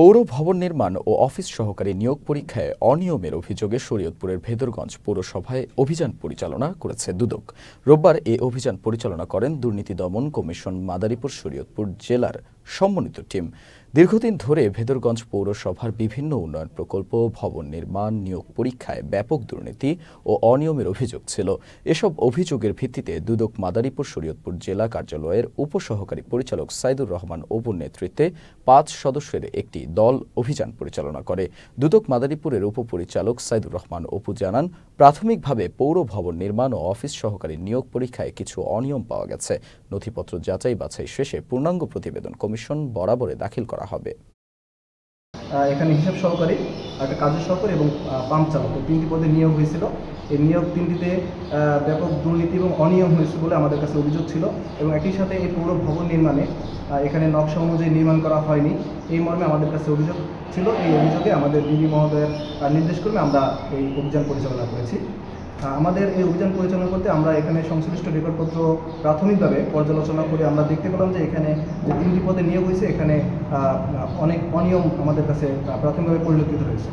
পৌর ভবন নির্মাণ ও অফিস সহকারী নিয়োগ পরীক্ষায় অনিয়মের অভিযোগে শরীয়তপুরের ভেদরগঞ্জ পৌরসভায় অভিযান পরিচালনা করেছে দুদক। রোববার এ অভিযান পরিচালনা করেন দুর্নীতি দমন কমিশন মাদারীপুর শরীয়তপুর জেলার সমন্বিত টিম। দীর্ঘদিন ধরে ভেদরগঞ্জ পৌরসভার বিভিন্ন উন্নয়ন প্রকল্প, ভবন নির্মাণ, নিয়োগ পরীক্ষায় ব্যাপক দুর্নীতি ও অনিয়মের অভিযোগ ছিল। এসব অভিযোগের ভিত্তিতে দুদক মাদারীপুর শরীয়তপুর জেলা কার্যালয়ের উপসহকারী পরিচালক সাইদুর রহমান অপুর নেতৃত্বে ৫ সদস্যের একটি দল অভিযান পরিচালনা করে। দুদক মাদারীপুরের উপপরিচালক সাইদুর রহমান অপু জানান, প্রাথমিকভাবে পৌর ভবন নির্মাণ ও অফিস সহকারী নিয়োগ পরীক্ষায় কিছু অনিয়ম পাওয়া গেছে। নথিপত্র যাচাই বাছাই শেষে পূর্ণাঙ্গ প্রতিবেদন কমিশন বরাবরে দাখিল করা হবে। এখানে হিসাব সহকারী, একটা কাজের সহকারী এবং পাম্প চালক, ৩টি পদে নিয়োগ হয়েছিল। এই নিয়োগ ৩টিতে ব্যাপক দুর্নীতি এবং অনিয়ম হয়েছে বলে আমাদের কাছে অভিযোগ ছিল এবং একই সাথে এই পৌর ভবন নির্মাণে এখানে নকশা অনুযায়ী নির্মাণ করা হয়নি, এই মর্মে আমাদের কাছে অভিযোগ ছিল। এই অভিযোগে আমাদের ডিডি মহোদয়ের নির্দেশক্রমে আমরা এই অভিযান পরিচালনা করেছি। আমাদের এই অভিযান পরিচালনা করতে আমরা এখানে সংশ্লিষ্ট রেকর্ডপত্র প্রাথমিকভাবে পর্যালোচনা করে আমরা দেখতে পেলাম যে এখানে যে 3টি পদে নিয়োগ হয়েছে এখানে অনেক অনিয়ম আমাদের কাছে প্রাথমিকভাবে পরিলক্ষিত হয়েছে।